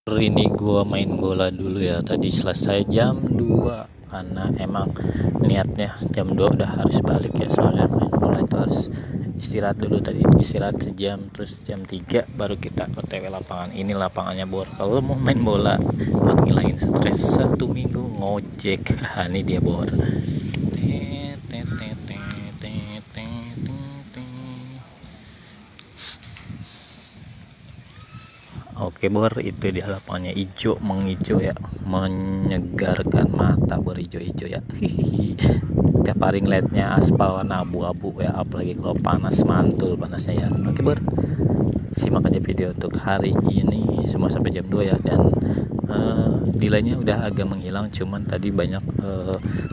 Hari ini gua main bola dulu ya. Tadi selesai jam 2 karena emang niatnya jam 2 udah harus balik ya, soalnya main bola itu harus istirahat dulu. Tadi istirahat sejam, terus jam 3 baru kita OTW lapangan. Ini lapangannya bor. Kalau mau main bola buat ngilangin stres 1 minggu ngojek. Ini dia bor. Oke bor, itu dia lapangannya hijau menghijau ya, menyegarkan mata bor, hijau-hijau ya. Tiap hari ngeliatnya aspal warna abu-abu ya, apalagi kalau panas, mantul panasnya ya. Oke bor, simak aja video untuk hari ini semua sampai jam 2 ya. Dan nilainya udah agak menghilang, cuman tadi banyak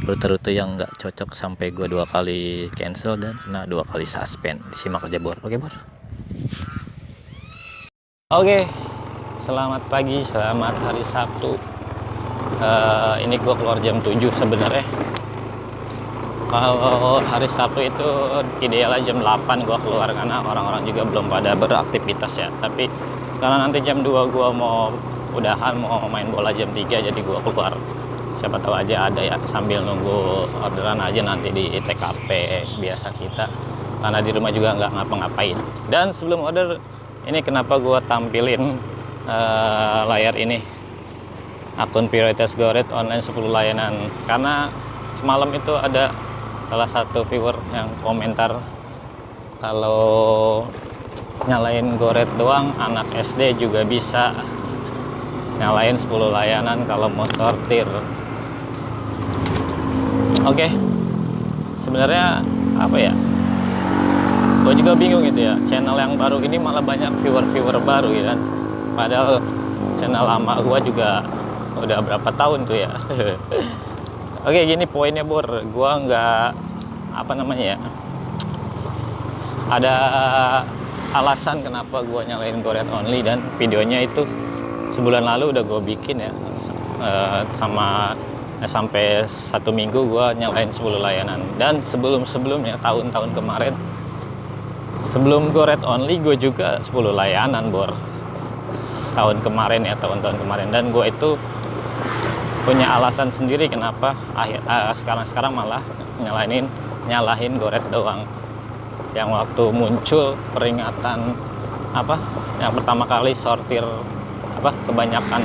rute-rute yang nggak cocok sampai gua 2 kali cancel dan kena 2 kali suspend. Simak aja bor. Oke bor. Oke, selamat pagi, selamat hari Sabtu. Ini gue keluar jam 7 sebenarnya. Kalau hari Sabtu itu idealnya jam 8 gue keluar, karena orang-orang juga belum pada beraktivitas ya. Tapi karena nanti jam 2 gue mau udahan, mau main bola jam 3, jadi gue keluar. Siapa tahu aja ada ya, sambil nunggu orderan aja nanti di TKP biasa kita. Karena di rumah juga nggak ngapa-ngapain. Dan sebelum order, ini kenapa gue tampilin layar ini, akun prioritas Goret online 10 layanan, karena semalam itu ada salah satu viewer yang komentar kalau nyalain Goret doang anak SD juga bisa nyalain 10 layanan kalau mau sortir. Oke, sebenarnya apa ya, gue juga bingung gitu ya, channel yang baru ini malah banyak viewer baru ya kan, padahal channel lama gue juga udah berapa tahun tuh ya. Oke, gini poinnya bor, gue nggak apa namanya ya, ada alasan kenapa gue nyalain Goret only, dan videonya itu sebulan lalu udah gue bikin ya, sampai 1 minggu gue nyalain 10 layanan. Dan sebelumnya tahun-tahun kemarin, sebelum Goret only, gue juga 10 layanan bor, tahun-tahun kemarin. Dan gue itu punya alasan sendiri kenapa sekarang malah nyalahin Goret doang. Yang waktu muncul peringatan apa, yang pertama kali sortir apa, kebanyakan,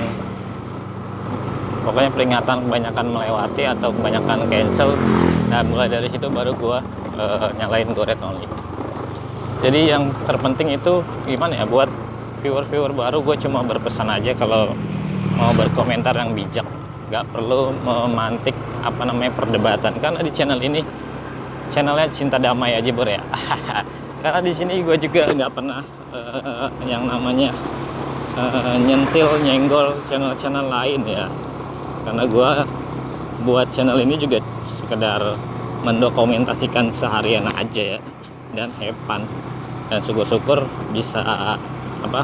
pokoknya peringatan kebanyakan melewati atau kebanyakan cancel, dan mulai dari situ baru gue nyalain Goret only. Jadi yang terpenting itu gimana ya, buat viewer baru, gue cuma berpesan aja kalau mau berkomentar yang bijak, nggak perlu memantik apa namanya perdebatan, karena di channel ini channelnya cinta damai aja bro ya. Karena di sini gue juga nggak pernah yang namanya nyenggol channel lain ya, karena gue buat channel ini juga sekedar mendokumentasikan seharian aja ya, dan have fun, dan syukur-syukur bisa apa,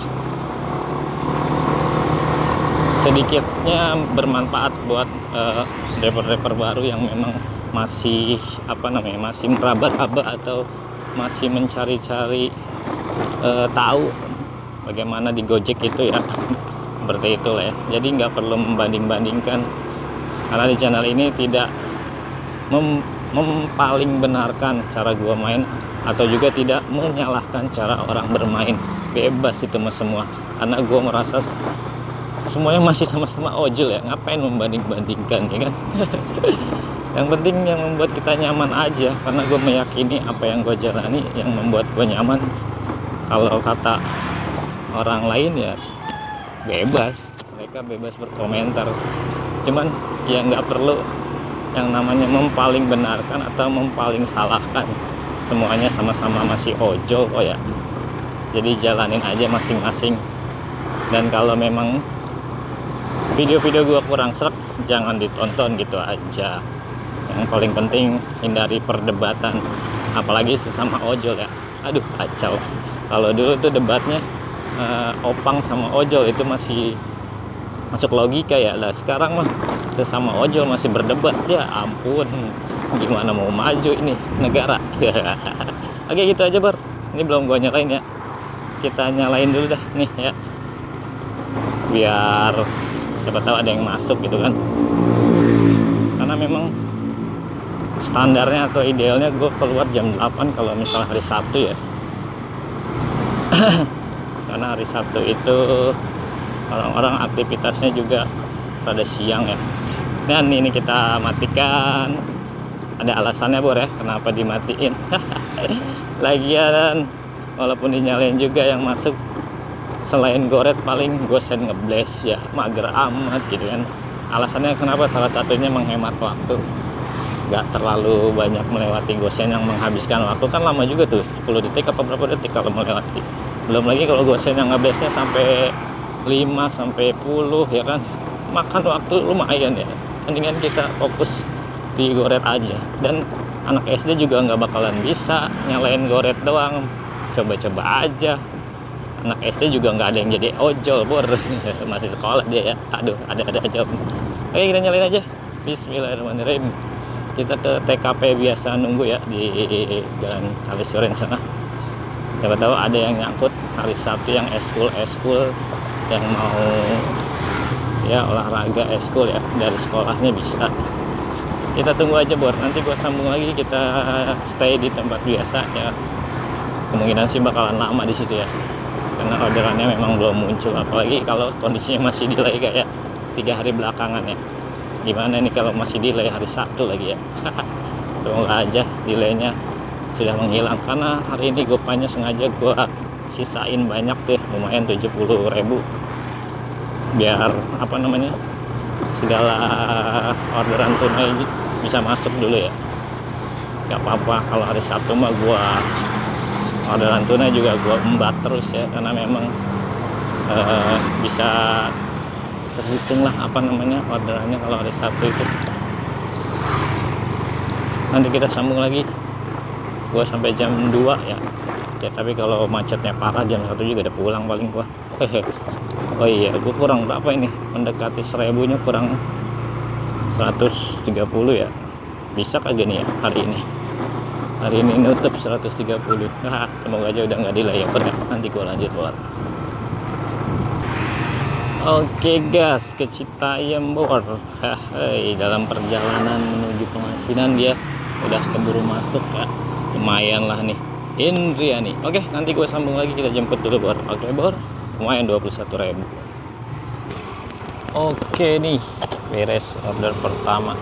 sedikitnya bermanfaat buat driver baru yang memang masih apa namanya, masih meraba-raba atau masih mencari-cari tahu bagaimana di Gojek itu ya. Seperti itulah ya, jadi nggak perlu membanding-bandingkan, karena di channel ini tidak mempaling benarkan cara gua main, atau juga tidak menyalahkan cara orang bermain. Bebas itu mah semua, karena gua merasa semuanya masih sama-sama ojol ya, ngapain membanding-bandingkan ya kan. Yang penting yang membuat kita nyaman aja, karena gue meyakini apa yang gue jalani yang membuat gue nyaman. Kalau kata orang lain ya bebas, mereka bebas berkomentar, cuman ya nggak perlu yang namanya mempaling benarkan atau mempaling salahkan. Semuanya sama-sama masih ojol kok ya, jadi jalanin aja masing-masing. Dan kalau memang video-video gue kurang srek, jangan ditonton gitu aja. Yang paling penting hindari perdebatan, apalagi sesama ojol ya. Aduh kacau. Kalau dulu tuh debatnya opang sama ojol itu masih masuk logika ya. Lah sekarang mah sesama ojol masih berdebat, ya ampun, gimana mau maju ini negara. Oke gitu aja bro, ini belum gue nyalain ya, kita nyalain dulu dah nih ya. biar siapa tahu ada yang masuk gitu kan. Karena memang standarnya atau idealnya gue keluar jam 8 kalau misalnya hari Sabtu ya. Karena hari Sabtu itu orang-orang aktivitasnya juga pada siang ya. Dan ini kita matikan, ada alasannya Bor ya kenapa dimatiin. Lagian walaupun dinyalain juga yang masuk selain goret paling gosen ngebles ya, mager amat gitu kan. Alasannya kenapa, salah satunya menghemat waktu, nggak terlalu banyak melewati gosen yang menghabiskan waktu. Kan lama juga tuh, 10 detik apa berapa detik kalau melewati. Belum lagi kalau gosen yang ngeblesnya sampai 5 sampai 10 ya kan, makan waktu lumayan ya. Mendingan kita fokus di goret aja. Dan anak SD juga nggak bakalan bisa nyalain goret doang, coba-coba aja. Anak SD juga nggak ada yang jadi ojol Bor. Masih sekolah dia ya, aduh ada aja. Oke, kita nyalain aja. Bismillahirrahmanirrahim. Kita ke TKP biasa nunggu ya di Jalan Kalisuren sana. Siapa tahu ada yang nyangkut hari Sabtu yang eskul yang mau ya olahraga eskul ya dari sekolahnya bisa. Kita tunggu aja Bor, nanti gua sambung lagi, kita stay di tempat biasa ya. Kemungkinan sih bakalan lama di situ ya, karena orderannya memang belum muncul, apalagi kalau kondisinya masih delay kayak 3 hari belakangan ya. Gimana nih kalau masih delay hari Sabtu lagi ya. Semoga aja delaynya sudah menghilang, karena hari ini gopanya sengaja gua sisain banyak tuh, lumayan 70.000 biar apa namanya, segala orderan tunai bisa masuk dulu ya. Gak apa-apa kalau hari Sabtu mah gua orderan tunai juga gua embat terus ya, karena memang bisa terhitung lah apa namanya orderannya kalau hari Sabtu itu. Nanti kita sambung lagi, gua sampai jam 2 ya. Ya tapi kalau macetnya parah jam 1 juga udah pulang paling gua. Oh iya, gua kurang berapa ini, mendekati 1000-nya, kurang 130 ya. Bisa kagak nih ya hari ini? Hari ini nutup 130. Semoga aja udah nggak delay ya Bor. Nanti gua lanjut Bor. Oke gas, ke Citayam Bor. Dalam perjalanan menuju Pengasinan dia udah keburu masuk ya. Lumayan lah nih Indriani. Oke, nanti gue sambung lagi, kita jemput dulu Bor. Oke Bor, lumayan 21.000. Oke nih, beres order pertama.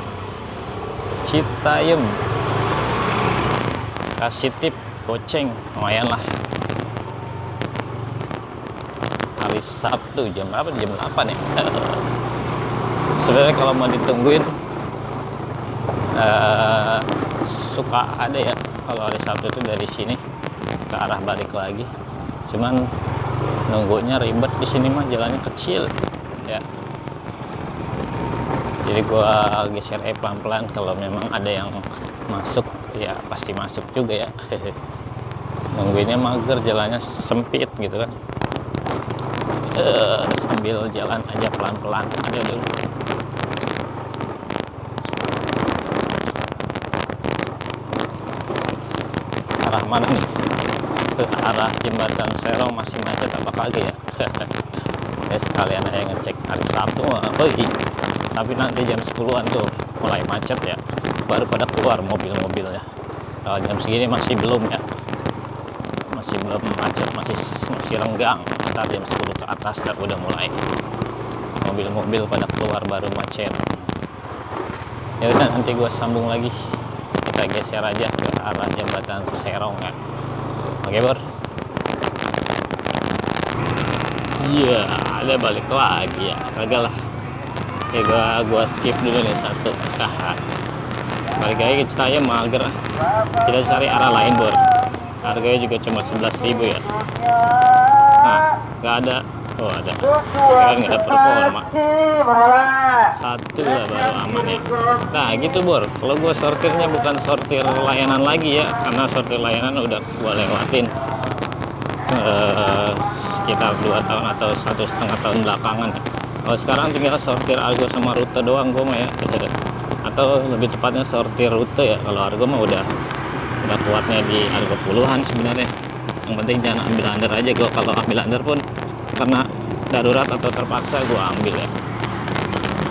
Citayam, kasih tip goceng, lumayan lah. Hari Sabtu jam berapa? Jam 8 ya. Sebenarnya kalau mau ditungguin suka ada ya kalau hari Sabtu itu dari sini ke arah balik lagi. Cuman nunggunya ribet di sini mah, jalannya kecil ya. Jadi gua geser pelan-pelan, kalau memang ada yang masuk ya pasti masuk juga ya. Nungguinnya mager, jalannya sempit gitu kan. Sambil jalan aja pelan-pelan aja dulu. Arah mana nih? Ke arah jembatan Serong masih macet apa kagak ya? Ya sekalian aja ngecek hari Sabtu. Tapi nanti jam 10-an tuh mulai macet ya, baru pada keluar mobil-mobil ya. Kalau jam segini masih belum ya, masih belum macet, masih renggang. Ntar jam 10 ke atas udah mulai mobil-mobil pada keluar, baru macet. Ya udah, nanti gua sambung lagi, kita geser aja ke arah jembatan Serong ya. Oke Bor. Iya, ada balik lagi ya, kagak lah. Oke, gua skip dulu nih satu. Balik lagi ke Citayam mager. Kita cari arah lain Bor. Harganya juga cuma 11.000 ya. Nah, nggak ada. Oh ada. Kan nggak ada performa. Satu lah baru aman ya. Nah gitu Bor. Kalau gua sortirnya bukan sortir layanan lagi ya, karena sortir layanan udah gua lewatin sekitar 2 tahun atau 1,5 tahun belakangan ya. Kalau sekarang tinggal sortir argo sama rute doang gua mah ya. Atau lebih tepatnya sortir rute ya. Kalau argo mah udah kuatnya di argo puluhan sebenarnya. Yang penting jangan ambil under aja. Gua kalau ambil under pun karena darurat atau terpaksa gue ambil ya.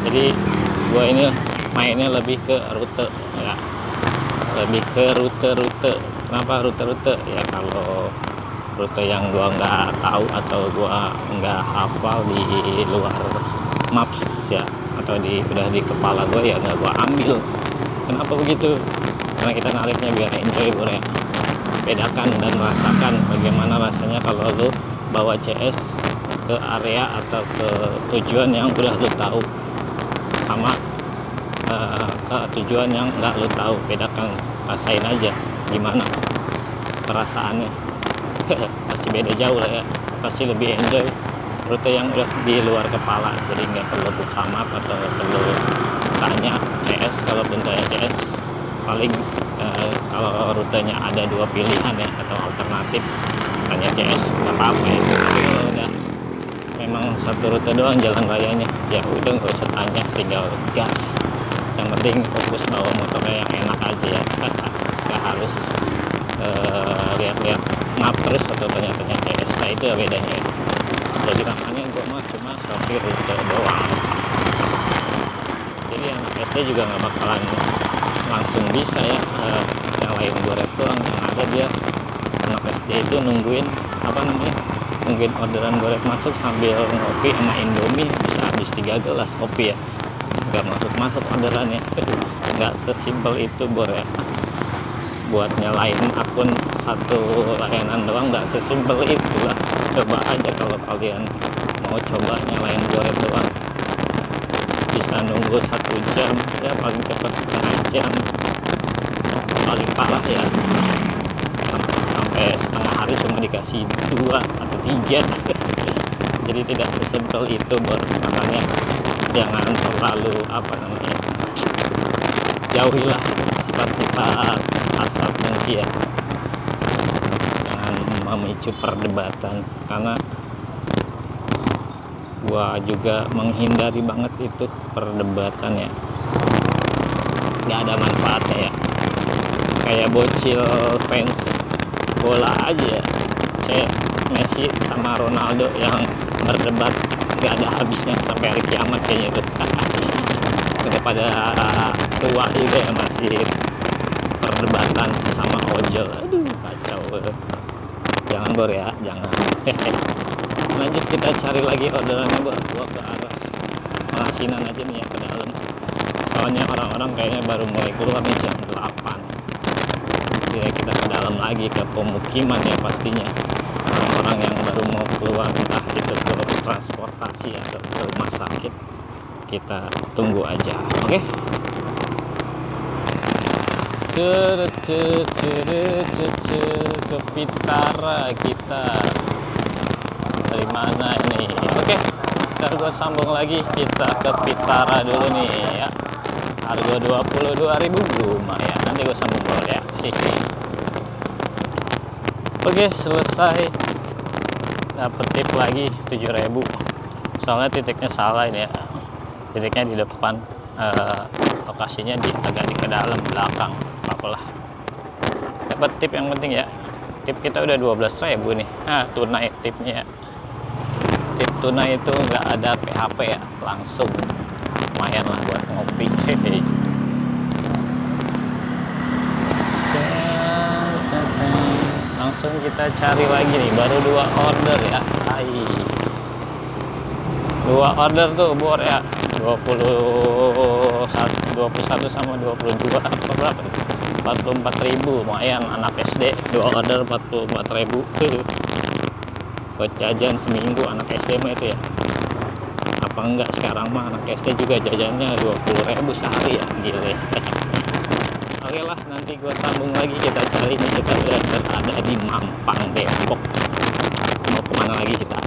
Jadi gue ini mainnya lebih ke rute ya, lebih ke rute-rute. Kenapa rute-rute ya? Kalau rute yang gue nggak tahu atau gue nggak hafal di luar maps ya, atau udah di kepala gue ya nggak gue ambil. Kenapa begitu? Karena kita nariknya biar enjoy bro ya. Bedakan dan rasakan bagaimana rasanya kalau lu bawa CS ke area atau ke tujuan yang udah lu tahu, sama ke tujuan yang nggak lu tahu. Bedakan, rasain aja gimana perasaannya. Pasti beda jauh lah ya, pasti lebih enjoy rute yang udah di luar kepala. Jadi nggak perlu buka map atau perlu tanya CS. Kalaupun tanya CS paling kalau rutenya ada 2 pilihan ya atau alternatif, tanya CS nggak apa-apa ya. Tapi kalau udah memang satu rute doang jalan rayanya, ya udah nggak usah tanya, tinggal gas. Yang penting fokus bawa motornya yang enak aja ya. Nggak harus lihat-lihat map terus atau tanya-tanya CS. Nah itu ya bedanya ya. Jadi makanya gue mah cuma sopir rute doang. Jadi anak SD juga nggak bakalan langsung bisa ya nyalain Gorep doang. Yang ada dia anak SD itu nungguin nungguin orderan Gorep masuk sambil ngopi sama Indomie, bisa habis 3 gelas kopi ya. Nggak masuk orderannya. Nggak sesimpel itu bor ya. Buat nyalain akun satu layanan doang nggak sesimpel itu lah. Coba aja kalau kalian mau coba nyalain Gorep doang, bisa nunggu 1 jam ya, paling cepat setengah jam, paling parah ya sampai setengah hari cuma dikasih 2 atau 3. Jadi tidak sesimpel itu bor. Makanya jangan selalu jauhilah sifat-sifat asap mungkin ya, jangan memicu perdebatan, karena gua juga menghindari banget itu perdebatan ya, nggak ada manfaatnya ya. Kayak bocil fans bola aja, kayak Messi sama Ronaldo yang berdebat nggak ada habisnya sampai hari kiamat kayaknya itu. Udah pada tua juga ya masih perdebatan sama ojol. Aduh kacau. Jangan bor ya, jangan. Lanjut kita cari lagi orderannya bor. Gua ke arah Pengasinan aja nih ya, ke dalam. Soalnya orang-orang kayaknya baru mulai keluar nih jam 8. Jadi kita ke dalam lagi, ke pemukiman ya pastinya. Orang-orang yang baru mau keluar, entah itu ke transportasi atau ke rumah sakit, kita tunggu aja. Oke? Ke Pitara kita. Dari mana ini? Oke, ntar gue sambung lagi. Kita ke Pitara dulu nih ya. Harga 22.000 lumayan. Nanti gue sambung dulu ya. Oke, selesai. Dapet tip lagi 7.000. Soalnya titiknya salah ini ya. Titiknya di depan, lokasinya agak di ke dalam belakang. Apalah. Dapat tip yang penting ya. Tip kita udah 12.000 nih. Nah, tunai tipnya. Tip tunai itu nggak ada PHP ya, langsung. Lumayan lah buat ngopi. Langsung kita cari lagi nih, baru 2 order ya. 2 order tuh bor ya, 21 sama 22 berapa? 44.000, lumayan. Anak SD 2 order 44.000. Buat jajan seminggu anak SD mah itu ya. Apa enggak sekarang mah anak SD juga jajannya 20.000 sehari ya, gile. Oke lah, nanti gue sambung lagi, kita cari ini. Kita udah berada di Mampang, Depok. Mau kemana lagi kita?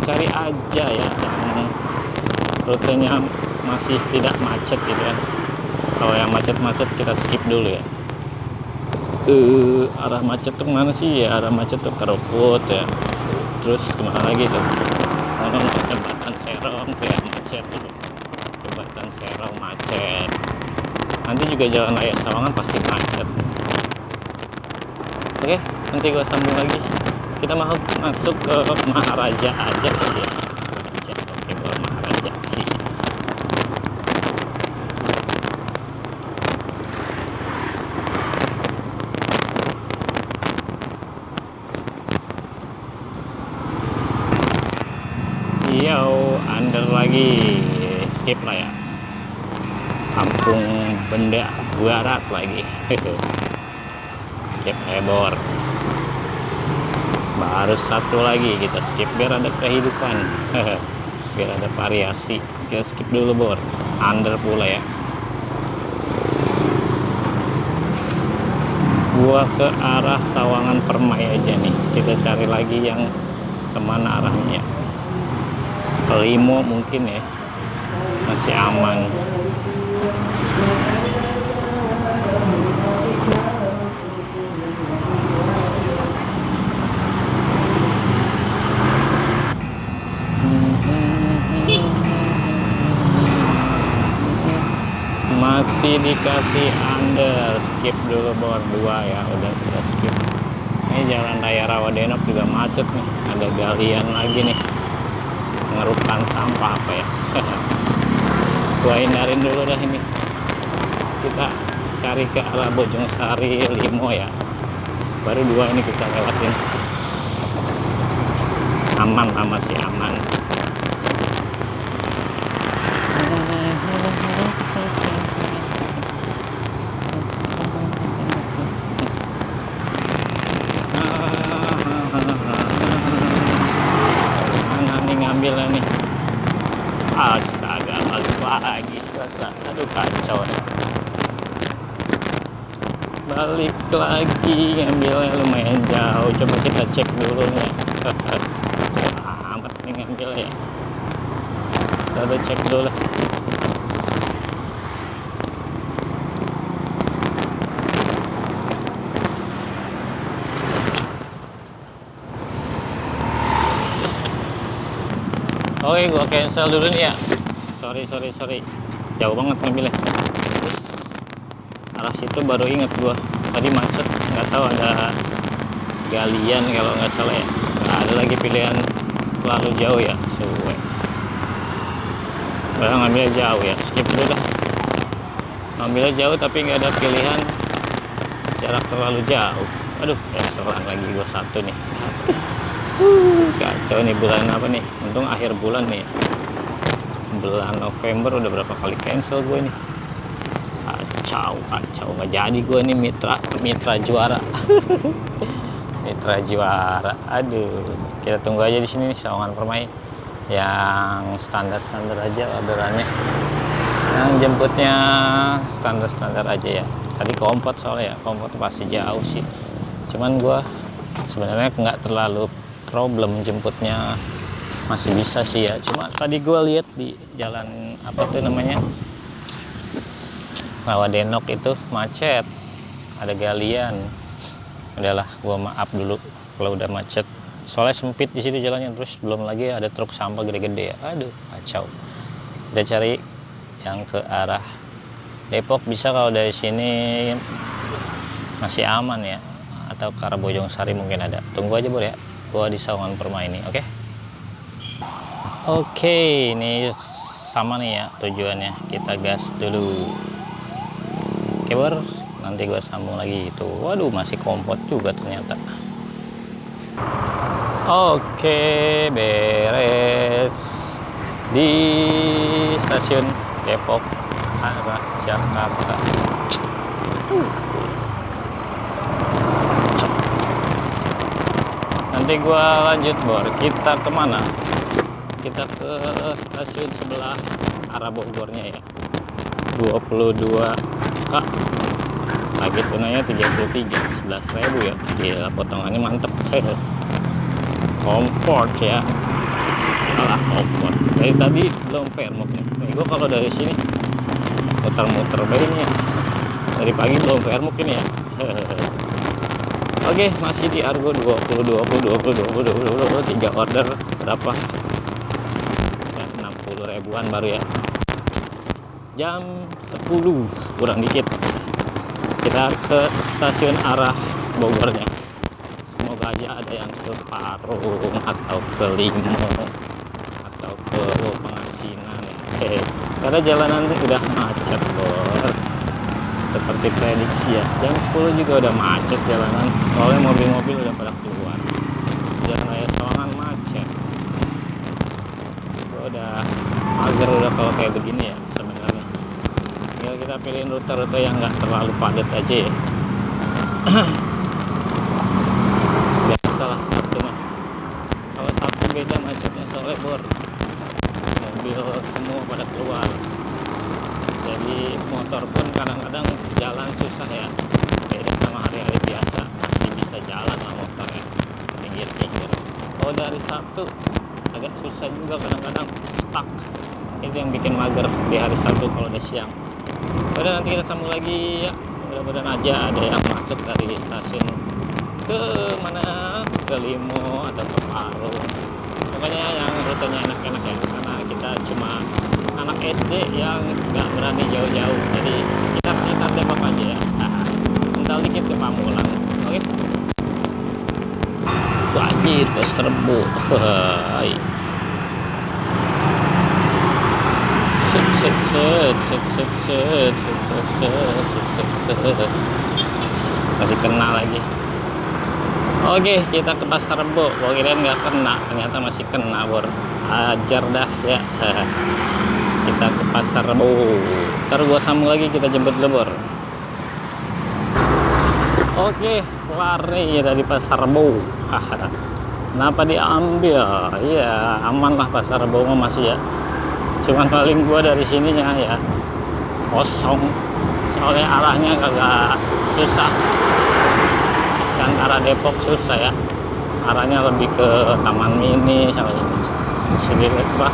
Cari aja ya yang rutenya masih tidak macet gitu kan. Kalau yang macet-macet kita skip dulu ya. Arah macet tuh mana sih ya? Arah macet tuh Kerukut ya. Terus kemana lagi tuh? Jembatan Serong tuh ya macet tuh. Jembatan Serong macet. Nanti juga Jalan Raya Sawangan pasti macet. Oke, nanti gue sambung lagi. Kita mau masuk ke Maharaja aja kali ya. Maharaja, oke, ke Maharaja. Yo, under lagi, skip lah ya. Kampung Benda Barat lagi. Skip lebor. Baru satu lagi kita skip biar ada kehidupan. Biar ada variasi. Kita skip dulu bor. Under pula ya. Gua ke arah Sawangan Permai aja nih. Kita cari lagi yang kemana arahnya. Limo mungkin ya. Masih aman. Masih dikasih under, skip dulu bor 2 ya, udah kita skip. Ini jalan raya Rawadenok juga macet nih, ada galian lagi nih, ngerukan sampah apa ya. Gua hindarin dulu dah ini. Kita cari ke arah Bojongsari Limo ya. Baru 2 ini kita lewatin. Aman lah, masih aman. Ngambil nih, astaga, balik lagi. Aduh, kacau ya. Balik lagi, ngambilnya lumayan jauh. Coba kita cek dulu nih. Amat nih ngambil ya. Kita cek dulu. Oke, gua cancel dulu nih ya. Sorry. Jauh banget ngambilnya. Terus arah situ baru inget gua. Tadi macet, nggak tahu ada galian kalau nggak salah ya. Nggak ada lagi pilihan terlalu jauh ya. Suwe. Udah ngambilnya jauh ya. Skip dulu dah. Ngambilnya jauh tapi nggak ada pilihan jarak terlalu jauh. Aduh, cancelan lagi gua satu nih. Kacau nih, bulan apa nih? Untung akhir bulan nih. Bulan November udah berapa kali cancel gue nih. Kacau. Nggak jadi gue nih mitra juara. Mitra juara. Aduh, kita tunggu aja di sini nih Sawangan Permai. Yang standar aja orderannya. Yang jemputnya standar aja ya. Tadi kompot soalnya ya. Kompot pasti jauh sih. Cuman gue sebenarnya nggak terlalu problem, jemputnya masih bisa sih ya. Cuma tadi gue lihat di jalan apa tuh namanya, Rawadenok itu macet, ada galian. Udahlah, gue maaf dulu kalau udah macet. Soalnya sempit di situ jalannya, terus belum lagi ada truk sampah gede-gede ya. Aduh, kacau. Kita cari yang ke arah Depok bisa, kalau dari sini masih aman ya. Atau ke arah Bojongsari mungkin ada. Tunggu aja bro ya. Gua di Sawangan Permai ini, oke? Oke, ini sama nih ya tujuannya. Kita gas dulu. Oke bro, nanti gua sambung lagi itu. Waduh, masih kompot juga ternyata. Oke, beres di stasiun Depok arah Jakarta. Nanti gua lanjut bor, kita kemana? Kita ke stasiun sebelah arah Bogornya ya. 22K. Target tunainya 33, 11.000 ya. Gila, potongannya mantep. Komport ya. Alah, komport. Dari tadi belum vermok nih. Gua kalau dari sini muter-muter bayinya. Dari pagi belum vermok ini ya. Oke, masih di Argo 20 3 order berapa? 60 ribuan baru ya. Jam 10 kurang dikit. Kita ke stasiun arah Bogornya. Semoga aja aja ada yang ke Parung atau ke Limo atau ke Pengasinan ya. Karena jalanan itu udah macet bor, seperti prediksi ya, jam 10 juga udah macet jalanan, soalnya mobil-mobil udah pada keluar. Jalan raya Sawangan macet. Gua udah mager udah kalau kayak begini ya sebenarnya. Tinggal kita pilihin rute-rute yang nggak terlalu padat aja ya. Biasalah Sabtu mah. Kalau Sabtu beda macetnya soalnya bor, mobil semua pada keluar. Jadi motor pun kadang-kadang jalan susah ya, beda sama hari-hari biasa masih bisa jalan lah motor ya, pinggir-pinggir. Kalau dari Sabtu agak susah juga, kadang-kadang stuck. Itu yang bikin mager di hari Sabtu kalau udah siang. Udah, nanti kita sambung lagi ya, mudah-mudahan aja ada yang masuk dari stasiun ke mana, ke Limo atau ke Parung. Pokoknya yang rutenya enak-enak ya, karena kita cuma anak SD yang nggak berani jauh-jauh, jadi kita Depok aja ya. Bentar dikit ke Pamulang. Oke, wajib bos Rebo. Hai, masih kena lagi. Oke, kita ke Pasar Rebo. Gua kirain nggak kena, ternyata masih kena bor. Ajar dah ya. Kita ke Pasar Rebo. Ntar gua sambung lagi, kita jemput dulu bor. Oke, kelar nih kita di Pasar Rebo. Kenapa diambil? Iya, aman lah Pasar Rebo mah masih ya. Cuman paling gua dari sininya ya kosong, soalnya arahnya agak susah. Kan arah Depok susah ya, arahnya lebih ke Taman Mini sama sini lah,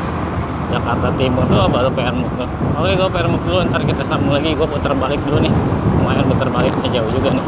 Jakarta Timur tuh baru PR Muk tuh. Oke, gue PR Muk dulu, ntar kita sambung lagi. Gue putar balik dulu nih, lumayan putar baliknya jauh juga nih.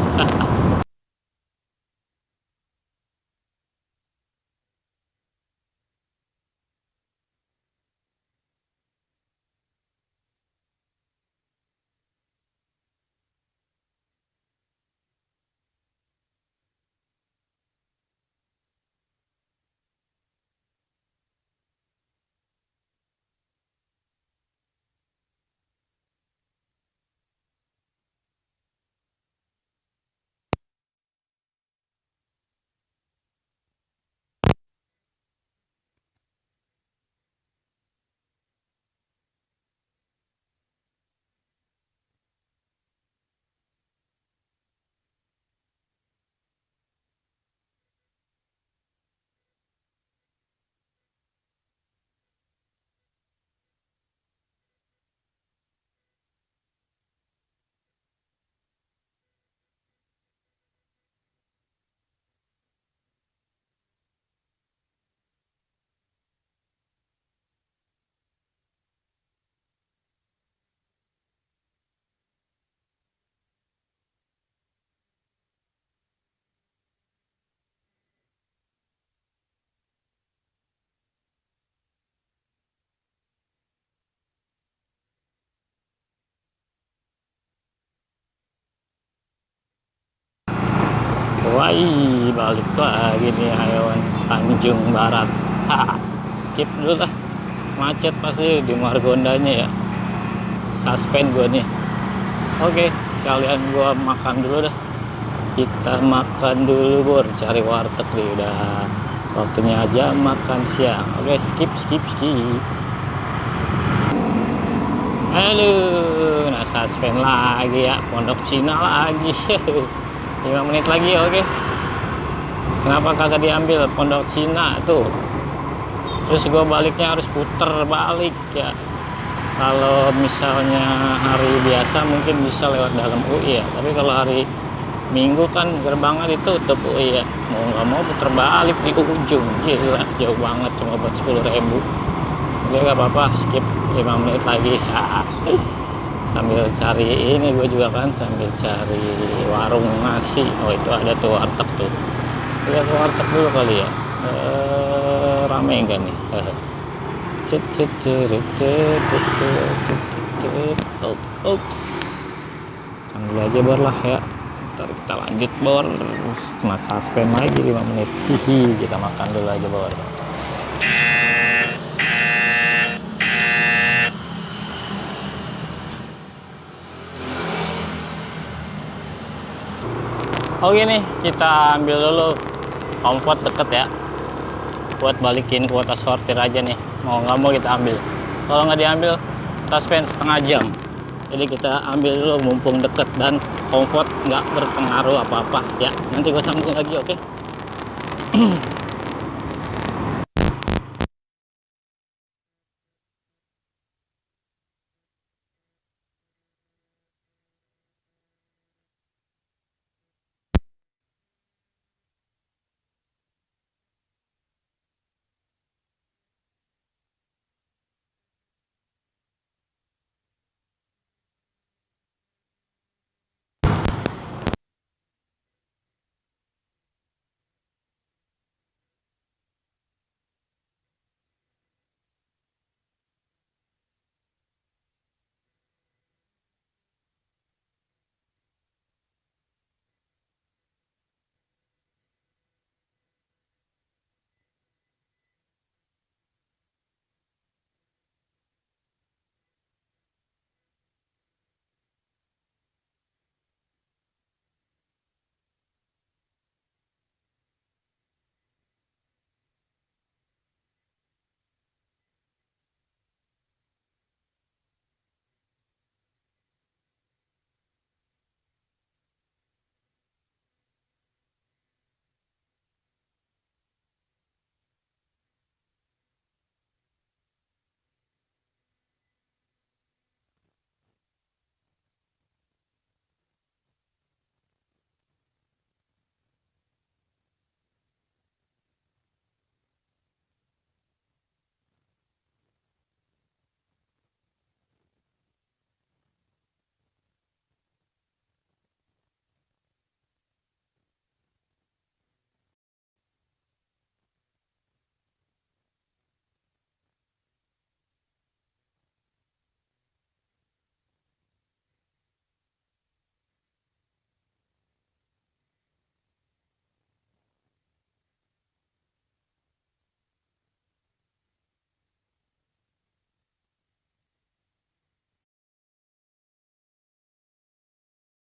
Wah, balik lagi nih hewan Tanjung Barat. Skip dulu lah, macet pasti di Margondanya ya. Suspend gue nih. Oke, sekalian gue makan dulu dah. Kita makan dulu bor, cari warteg nih, udah waktunya aja makan siang. Oke, skip. Halo, nah suspend lagi ya, Pondok Cina lagi. 5 menit lagi. Oke, kenapa kagak diambil Pondok Cina tuh? Terus gue baliknya harus puter balik ya. Kalau misalnya hari biasa mungkin bisa lewat dalam UI ya, tapi kalau hari Minggu kan gerbangnya ditutup UI ya, mau nggak mau puter balik di ujung. Gila, jauh banget, cuma buat 10.000. Oke, nggak apa-apa, skip 5 menit lagi. Sambil cari ini gue juga kan, sambil cari warung nasi. Oh, itu ada tuh warteg tuh. Lihat warteg dulu kali ya. Rame enggak nih? Sambil aja bar lah ya. Ntar kita lanjut bor, kena suspend lagi 5 menit. Hihi, kita makan dulu aja bor. Oke nih, kita ambil dulu kompot deket ya, buat balikin kuota sortir aja nih. Mau nggak mau kita ambil, kalau nggak diambil suspend setengah jam. Jadi kita ambil dulu mumpung deket dan kompot nggak berpengaruh apa-apa ya. Nanti gue sambung lagi, oke?